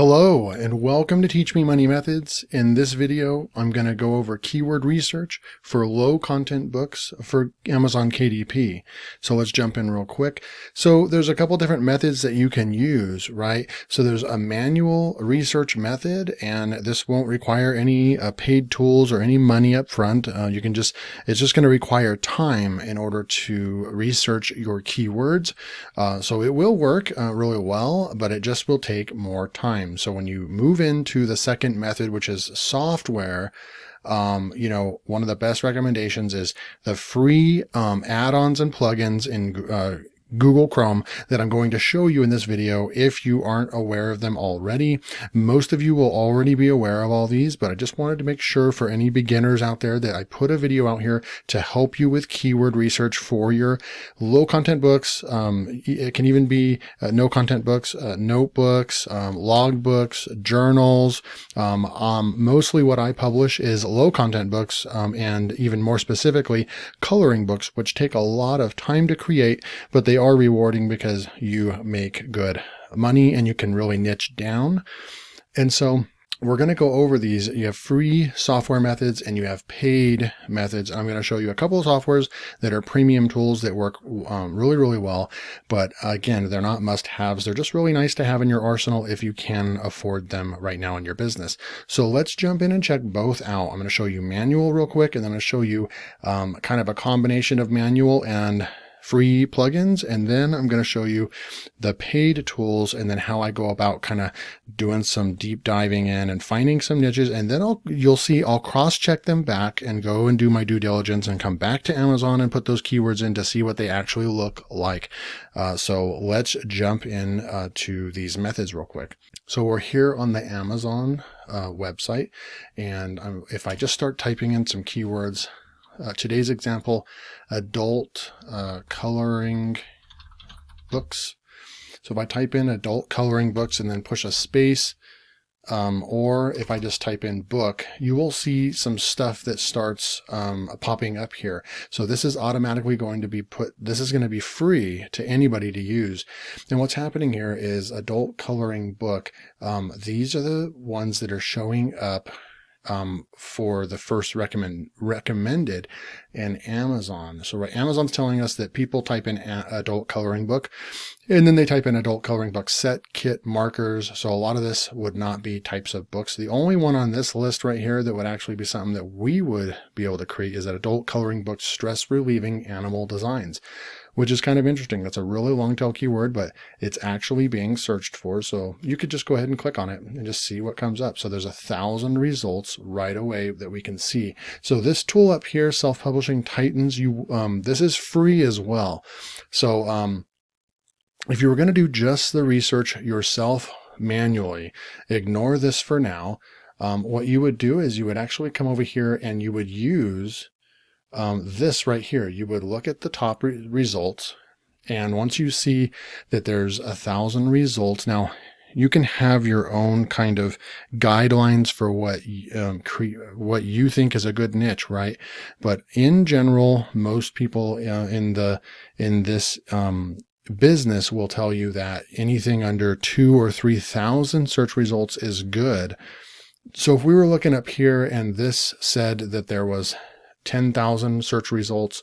Hello and welcome to Teach Me Money Methods. In this video, I'm going to go over keyword research for low content books for Amazon KDP. So let's jump in real quick. So there's a couple different methods that you can use, right? So there's a manual research method, and this won't require any paid tools or any money up front. It's just going to require time in order to research your keywords. So it will work really well, but it just will take more time. So when you move into the second method, which is software, one of the best recommendations is the free add-ons and plugins in Google Chrome that I'm going to show you in this video. If you aren't aware of them already, most of you will already be aware of all these, but I just wanted to make sure for any beginners out there that I put a video out here to help you with keyword research for your low content books. It can even be no content books, notebooks, log books, journals. Mostly what I publish is low content books, and even more specifically, coloring books, which take a lot of time to create, but they are rewarding because you make good money and you can really niche down. And so we're going to go over these. You have free software methods and you have paid methods. I'm going to show you a couple of softwares that are premium tools that work really, really well. But again, they're not must-haves. They're just really nice to have in your arsenal if you can afford them right now in your business. So let's jump in and check both out. I'm going to show you manual real quick, and then I'm going to show you kind of a combination of manual and free plugins, and then I'm going to show you the paid tools and then how I go about kind of doing some deep diving in and finding some niches, and then you'll see I'll cross-check them back and go and do my due diligence and come back to Amazon and put those keywords in to see what they actually look like. So let's jump in to these methods real quick. So we're here on the Amazon website, and if I just start typing in some keywords, today's example, adult coloring books. So if I type in adult coloring books and then push a space, or if I just type in book, you will see some stuff that starts popping up here. So this is automatically going to be this is going to be free to anybody to use. And what's happening here is adult coloring book. These are the ones that are showing up for the first recommended in Amazon. So right, Amazon's telling us that people type in adult coloring book, and then they type in adult coloring book set, kit, markers. So a lot of this would not be types of books. The only one on this list right here that would actually be something that we would be able to create is that adult coloring book stress relieving animal designs, which is kind of interesting. That's a really long tail keyword, but it's actually being searched for. So you could just go ahead and click on it and just see what comes up. So there's 1,000 results right away that we can see. So this tool up here, Self-Publishing Titans, this is free as well. So if you were going to do just the research yourself manually, ignore this for now. What you would do is you would actually come over here and you would use this right here. You would look at the top results, and once you see that there's 1,000 results, now you can have your own kind of guidelines for what you think is a good niche, right? But in general, most people in this business will tell you that anything under 2,000 or 3,000 search results is good. So if we were looking up here and this said that there was 10,000 search results,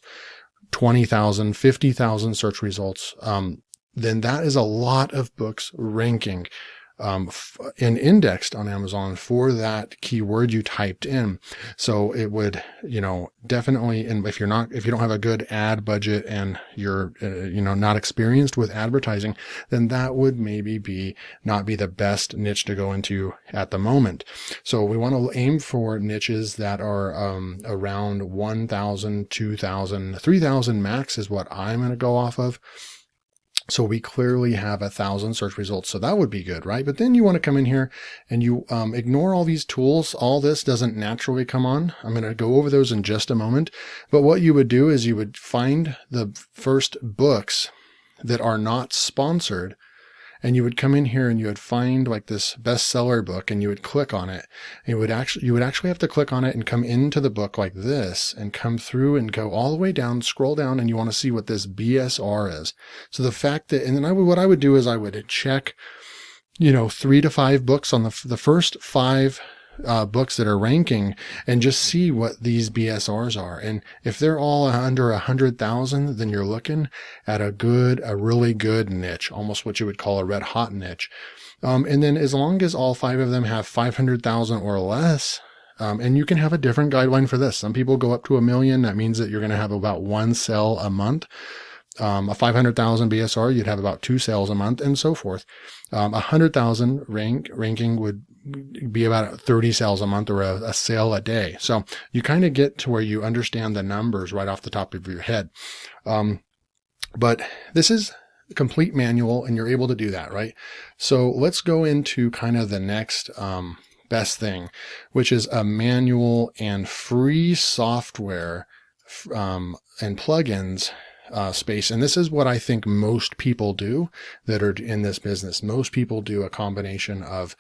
20,000, 50,000 search results, then that is a lot of books ranking and indexed on Amazon for that keyword you typed in. So it would, definitely, and if you don't have a good ad budget and you're, not experienced with advertising, then that would maybe not be the best niche to go into at the moment. So we want to aim for niches that are around 1,000, 2,000, 3,000 max is what I'm going to go off of. So we clearly have 1,000 search results. So that would be good, right? But then you want to come in here and you ignore all these tools. All this doesn't naturally come on. I'm going to go over those in just a moment. But what you would do is you would find the first books that are not sponsored, and you would come in here and you would find like this bestseller book, and you would click on it. And you would actually have to click on it and come into the book like this and come through and go all the way down, scroll down, and you want to see what this BSR is. So the fact that, and then what I would do is I would check 3 to 5 books on the first 5 books that are ranking, and just see what these BSRs are. And if they're all under 100,000, then you're looking at a really good niche, almost what you would call a red hot niche. And then as long as all 5 of them have 500,000 or less, and you can have a different guideline for this. Some people go up to 1 million. That means that you're going to have about 1 sale a month. A 500,000 BSR, you'd have about 2 sales a month, and so forth. 100,000 ranking would be about 30 sales a month, or a sale a day. So you kind of get to where you understand the numbers right off the top of your head. But this is a complete manual, and you're able to do that, right? So let's go into kind of the next best thing, which is a manual and free software and plugins space. And this is what I think most people do that are in this business. Most people do a combination of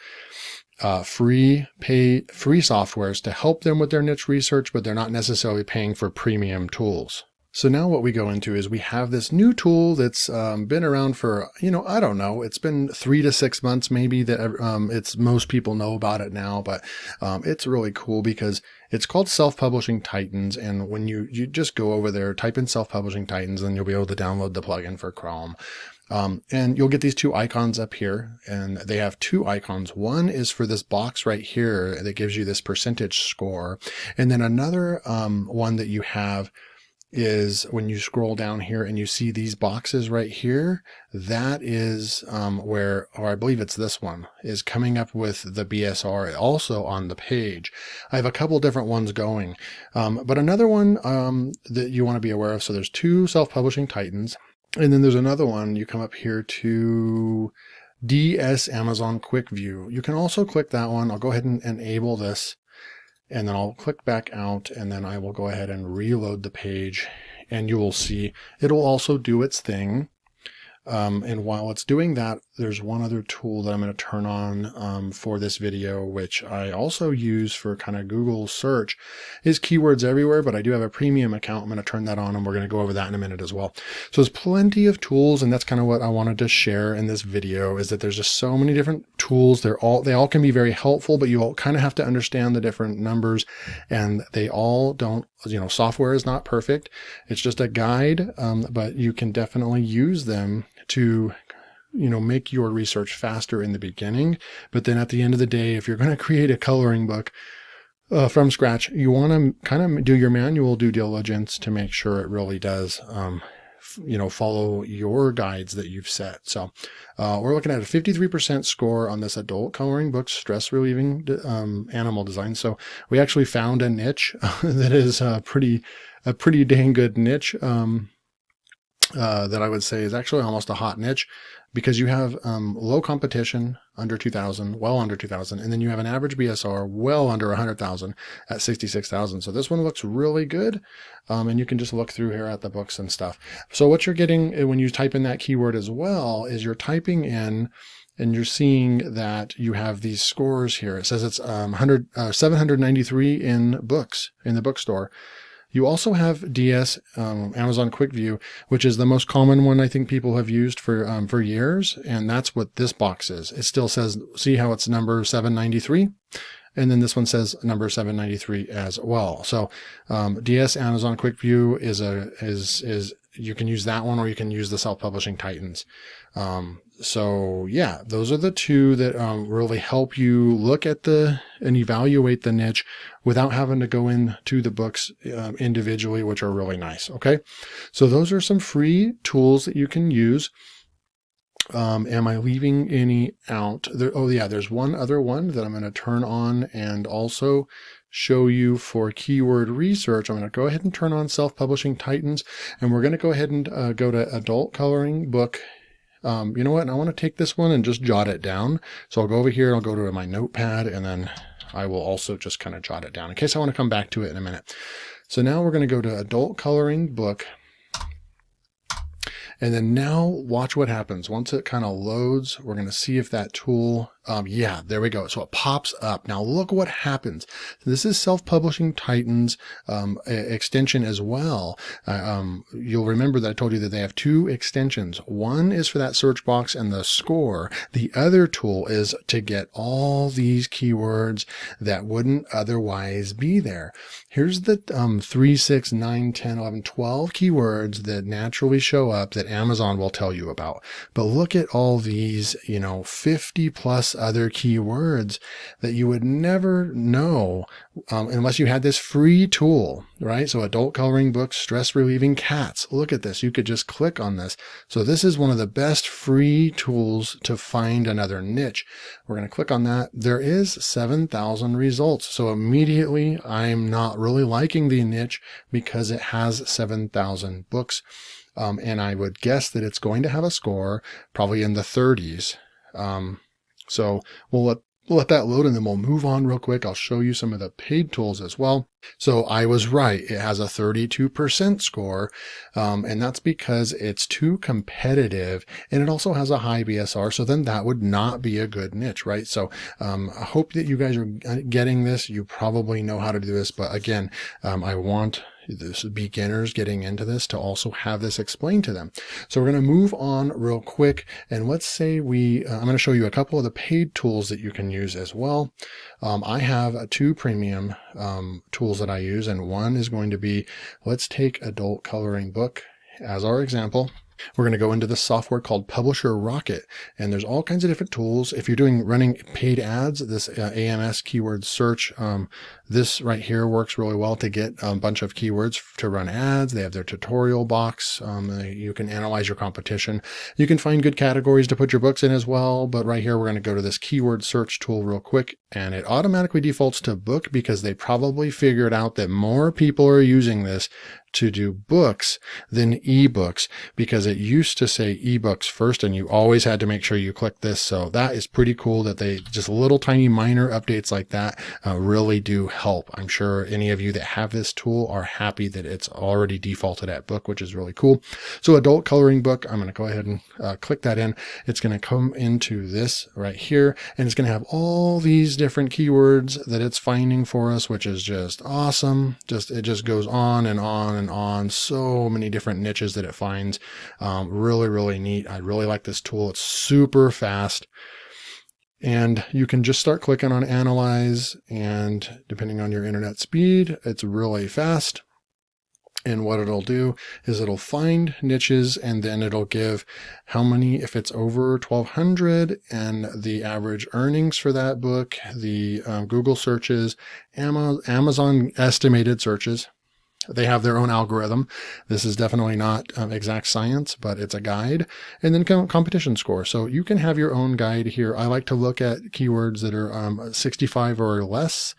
free softwares to help them with their niche research, but they're not necessarily paying for premium tools. So now what we go into is we have this new tool that's been around for, I don't know, it's been 3 to 6 months maybe that most people know about it now, but it's really cool because it's called Self-Publishing Titans. And when you just go over there, type in Self-Publishing Titans, then you'll be able to download the plugin for Chrome. And you'll get these 2 icons up here, and they have 2 icons. One is for this box right here that gives you this percentage score. And then another one that you have is when you scroll down here and you see these boxes right here, that is or I believe it's this one, is coming up with the BSR also on the page. I have a couple different ones going, but another one that you want to be aware of. So there's 2 Self-Publishing Titans, and then there's another one. You come up here to DS Amazon Quick View. You can also click that one. I'll go ahead and enable this, and then I'll click back out, and then I will go ahead and reload the page, and you will see it'll also do its thing. And while it's doing that, there's one other tool that I'm going to turn on for this video, which I also use for kind of Google search, is Keywords Everywhere, but I do have a premium account. I'm going to turn that on, and we're going to go over that in a minute as well. So there's plenty of tools, and that's kind of what I wanted to share in this video, is that there's just so many different tools. They all can be very helpful, but you all kind of have to understand the different numbers, and they all don't, software is not perfect. It's just a guide, but you can definitely use them to make your research faster in the beginning. But then at the end of the day, if you're going to create a coloring book from scratch, you want to kind of do your manual due diligence to make sure it really does follow your guides that you've set. So we're looking at a 53% score on this adult coloring book, stress relieving animal design. So we actually found a niche that is a pretty dang good niche. That I would say is actually almost a hot niche, because you have low competition under 2,000, well under 2,000, and then you have an average BSR well under 100,000 at 66,000. So this one looks really good, and you can just look through here at the books and stuff. So what you're getting when you type in that keyword as well is you're typing in, and you're seeing that you have these scores here. It says it's 793 in books in the bookstore. You also have DS, Amazon Quick View, which is the most common one I think people have used for years, and that's what this box is. It still says, see how it's number 793, and then this one says number 793 as well. So DS Amazon Quick View is you can use that one, or you can use the Self-Publishing Titans. So yeah, those are the 2 that really help you look at and evaluate the niche without having to go into the books individually, which are really nice. Okay, so those are some free tools that you can use. Am I leaving any out? There's one other one that I'm going to turn on and also show you for keyword research. I'm going to go ahead and turn on Self-Publishing Titans, and we're going to go ahead and go to adult coloring book. You know what? I want to take this one and just jot it down. So I'll go over here and I'll go to my notepad, and then I will also just kind of jot it down in case I want to come back to it in a minute. So now we're going to go to adult coloring book. And then now watch what happens. Once it kind of loads, we're going to see if that tool Yeah, there we go. So it pops up. Now look what happens. This is Self-Publishing Titan's extension as well. You'll remember that I told you that they have two extensions. One is for that search box and the score. The other tool is to get all these keywords that wouldn't otherwise be there. Here's the 3, 6, 9, 10, 11, 12 keywords that naturally show up that Amazon will tell you about. But look at all these, 50 plus other keywords that you would never know unless you had this free tool, right? So adult coloring books, stress relieving cats. Look at this. You could just click on this. So this is one of the best free tools to find another niche. We're going to click on that. There is 7,000 results. So immediately I'm not really liking the niche because it has 7,000 books. And I would guess that it's going to have a score probably in the 30s. So we'll let that load and then we'll move on real quick. I'll show you some of the paid tools as well. So I was right. It has a 32% score. And that's because it's too competitive and it also has a high BSR. So then that would not be a good niche, right? So, I hope that you guys are getting this. You probably know how to do this, but again, I want this beginners getting into this to also have this explained to them. So we're going to move on real quick. And let's say I'm going to show you a couple of the paid tools that you can use as well. I have two premium tools that I use, and one is going to be, let's take adult coloring book as our example. We're going to go into this software called Publisher Rocket, and there's all kinds of different tools. If you're running paid ads, this AMS keyword search, this right here works really well to get a bunch of keywords to run ads. They have their tutorial box. You can analyze your competition. You can find good categories to put your books in as well. But right here, we're going to go to this keyword search tool real quick, and it automatically defaults to book because they probably figured out that more people are using this to do books than ebooks, because it used to say ebooks first and you always had to make sure you click this. So that is pretty cool that they just little tiny minor updates like that really do help. I'm sure any of you that have this tool are happy that it's already defaulted at book, which is really cool. So adult coloring book, I'm going to go ahead and click that in. It's going to come into this right here, and it's going to have all these different keywords that it's finding for us, which is just awesome. It just goes on and on and on. So many different niches that it finds. Really, really neat. I really like this tool. It's super fast. And you can just start clicking on analyze, and depending on your internet speed, it's really fast. And what it'll do is it'll find niches, and then it'll give how many, if it's over 1,200, and the average earnings for that book, the Google searches, Amazon estimated searches. They have their own algorithm. This is definitely not exact science, but it's a guide. And then competition score. So you can have your own guide here. I like to look at keywords that are 65 or less.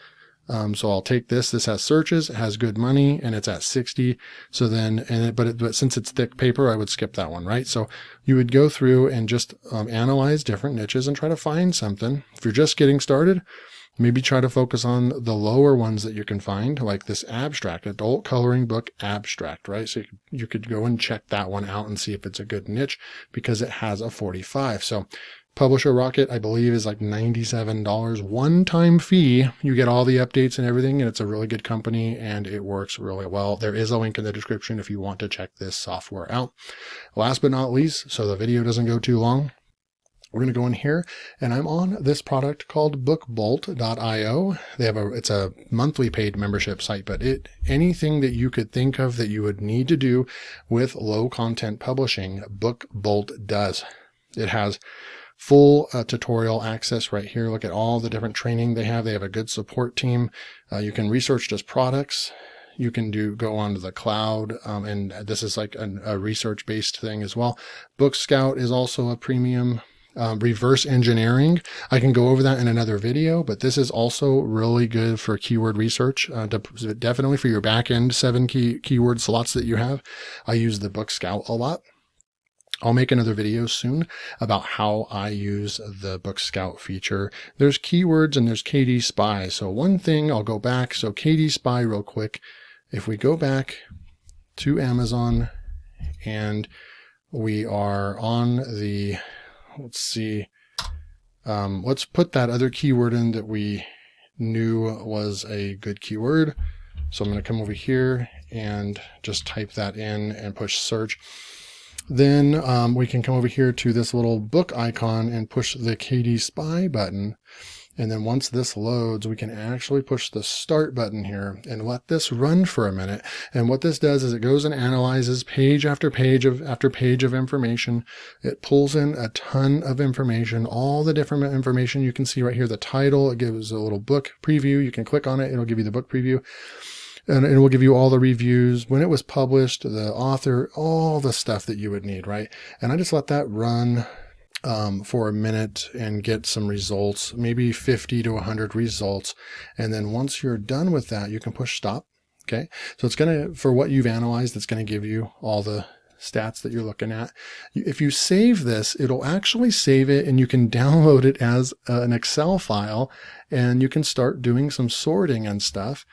So I'll take this. This has searches, it has good money, and it's at 60. So then, but since it's thick paper, I would skip that one, right? So you would go through and just analyze different niches and try to find something. If you're just getting started, maybe try to focus on the lower ones that you can find, like this abstract, adult coloring book abstract, right? So you could go and check that one out and see if it's a good niche because it has a 45. So Publisher Rocket, I believe, is like $97 one-time fee. You get all the updates and everything, and it's a really good company, and it works really well. There is a link in the description if you want to check this software out. Last but not least, so the video doesn't go too long, we're going to go in here, and I'm on this product called BookBolt.io. It's a monthly paid membership site, but anything that you could think of that you would need to do with low content publishing, BookBolt does. It has full tutorial access right here. Look at all the different training they have. They have a good support team. You can research just products. You can go onto the cloud, and this is like a research-based thing as well. Book Scout is also a premium. Reverse engineering, I can go over that in another video, but this is also really good for keyword research, definitely for your back end 7 keyword slots that you have. I use the Book Scout a lot. I'll make another video soon about how I use the Book Scout feature. There's keywords and there's KD Spy. So one thing, I'll go back. So KD Spy real quick. If we go back to Amazon and we are on the, let's see, Let's put that other keyword in that we knew was a good keyword. So I'm going to come over here and just type that in and push search. Then we can come over here to this little book icon and push the KD Spy button. And then once this loads, we can actually push the start button here and let this run for a minute. And what this does is it goes and analyzes page after page of information. It pulls in a ton of information, all the different information you can see right here. The title, it gives a little book preview. You can click on it. It'll give you the book preview. And it will give you all the reviews, when it was published, the author, all the stuff that you would need, right? And I just let that run for a minute and get some results, maybe 50 to 100 results. And then once you're done with that, you can push stop. Okay. So it's going to, for what you've analyzed, it's going to give you all the stats that you're looking at. If you save this, it'll actually save it and you can download it as an Excel file and you can start doing some sorting and stuff.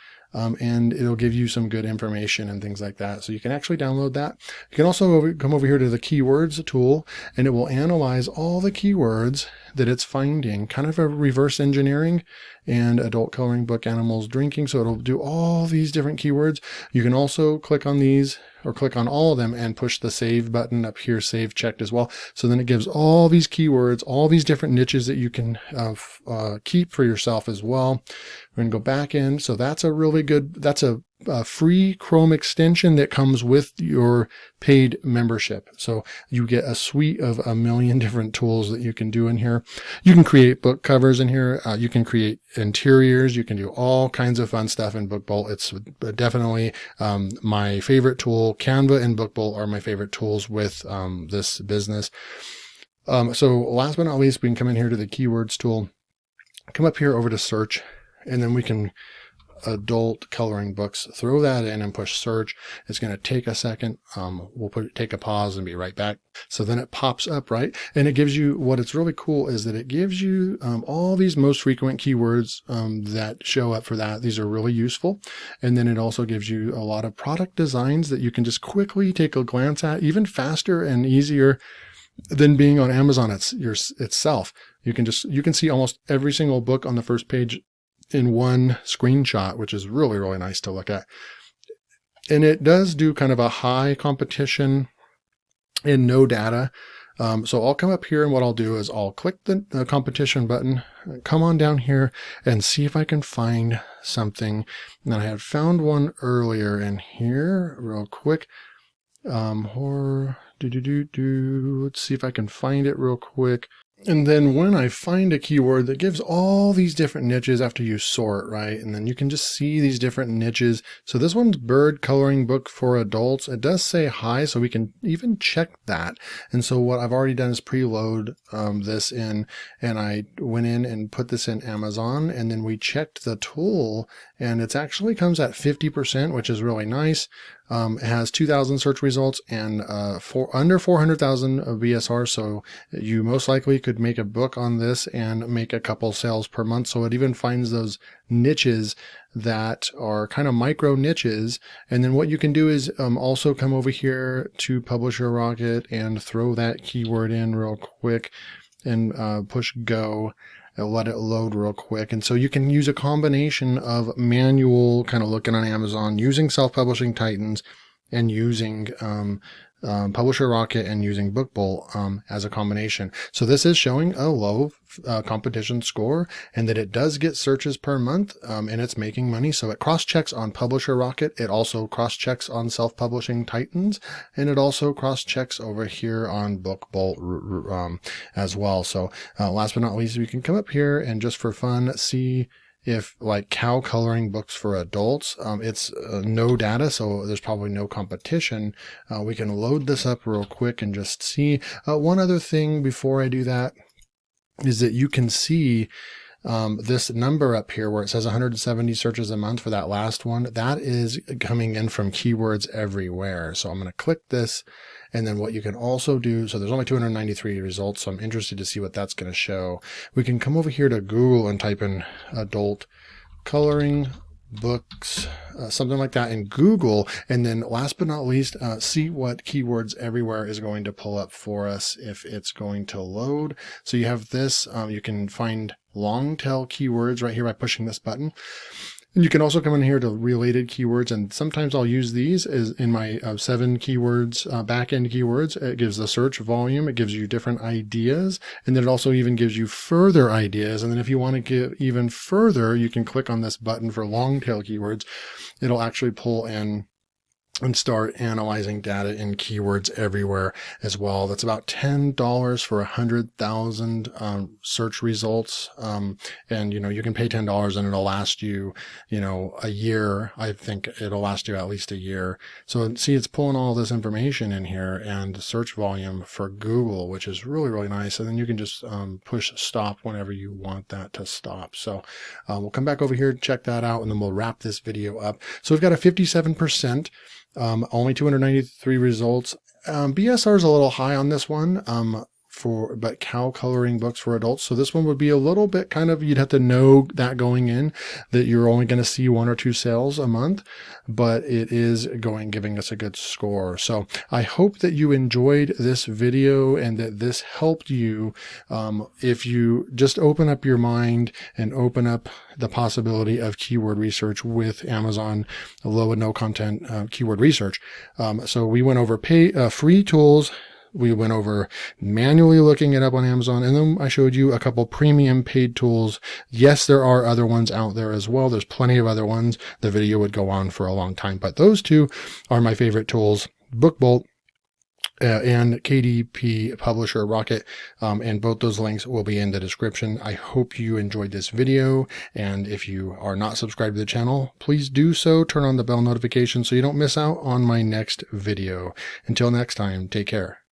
And it'll give you some good information and things like that. So you can actually download that. You can also come over here to the keywords tool and it will analyze all the keywords that it's finding, kind of a reverse engineering, and adult coloring book, animals, drinking. So it'll do all these different keywords. You can also click on these or click on all of them and push the save button up here, save checked as well. So then it gives all these keywords, all these different niches that you can keep for yourself as well. We're going to go back in. So that's a really good, that's a free Chrome extension that comes with your paid membership. So you get a suite of a million different tools that you can do in here. You can create book covers in here. You can create interiors. You can do all kinds of fun stuff in BookBolt. It's definitely my favorite tool. Canva and BookBolt are my favorite tools with this business. So last but not least, we can come in here to the keywords tool, come up here over to search, and then we can adult coloring books, throw that in and push search. It's going to take a second. We'll take a pause and be right back. So then it pops up, right? And it gives you, what it's really cool is that it gives you all these most frequent keywords that show up for that. These are really useful. And then it also gives you a lot of product designs that you can just quickly take a glance at, even faster and easier than being on Amazon itself. You can see almost every single book on the first page in one screenshot, which is really, really nice to look at. And it does do kind of a high competition and no data. So I'll come up here and what I'll do is I'll click the competition button, come on down here and see if I can find something. And I had found one earlier in here real quick. Horror, let's see if I can find it real quick. And then when I find a keyword that gives all these different niches after you sort, right? And then you can just see these different niches. So this one's bird coloring book for adults. It does say hi, so we can even check that. And so what I've already done is preload this in, and I went in and put this in Amazon, and then we checked the tool, and it actually comes at 50%, which is really nice. It has 2,000 search results and under 400,000 of BSR. So you most likely could make a book on this and make a couple sales per month. So it even finds those niches that are kind of micro niches. And then what you can do is also come over here to Publisher Rocket and throw that keyword in real quick and push go. I'll let it load real quick. And so you can use a combination of manual kind of looking on Amazon, using self-publishing titans, and using Publisher Rocket and using BookBolt as a combination. So this is showing a low competition score and that it does get searches per month and it's making money. So it cross-checks on Publisher Rocket. It also cross-checks on self-publishing titans, and it also cross-checks over here on BookBolt as well. So last but not least, we can come up here and just for fun see if like cow coloring books for adults, it's no data, so there's probably no competition. We can load this up real quick and just see. One other thing before I do that is that you can see this number up here where it says 170 searches a month for that last one. That is coming in from keywords everywhere. So I'm going to click this. And then what you can also do, so there's only 293 results, so I'm interested to see what that's going to show. We can come over here to Google and type in adult coloring books, something like that in Google. And then last but not least, see what keywords everywhere is going to pull up for us if it's going to load. So you have this, you can find long tail keywords right here by pushing this button. And you can also come in here to related keywords, and sometimes I'll use these as in my 7 keywords, back-end keywords. It gives the search volume, it gives you different ideas, and then it also even gives you further ideas. And then if you want to get even further, you can click on this button for long tail keywords. It'll actually pull in and start analyzing data in keywords everywhere as well. That's about $10 for 100,000 search results. And you can pay $10 and it'll last you, a year. I think it'll last you at least a year. So see, it's pulling all this information in here and search volume for Google, which is really, really nice. And then you can just push stop whenever you want that to stop. So we'll come back over here, check that out, and then we'll wrap this video up. So we've got a 57%. Only 293 results. BSR is a little high on this one, but cow coloring books for adults. So this one would be a little bit you'd have to know that going in, that you're only going to see 1 or 2 sales a month, but it is giving us a good score. So I hope that you enjoyed this video and that this helped you. If you just open up your mind and open up the possibility of keyword research with Amazon low and no content keyword research. So we went over free tools. We went over manually looking it up on Amazon, and then I showed you a couple premium paid tools. Yes, there are other ones out there as well. There's plenty of other ones. The video would go on for a long time, but those 2 are my favorite tools, BookBolt and KDP Publisher Rocket, and both those links will be in the description. I hope you enjoyed this video, and if you are not subscribed to the channel, please do so. Turn on the bell notification so you don't miss out on my next video. Until next time, take care.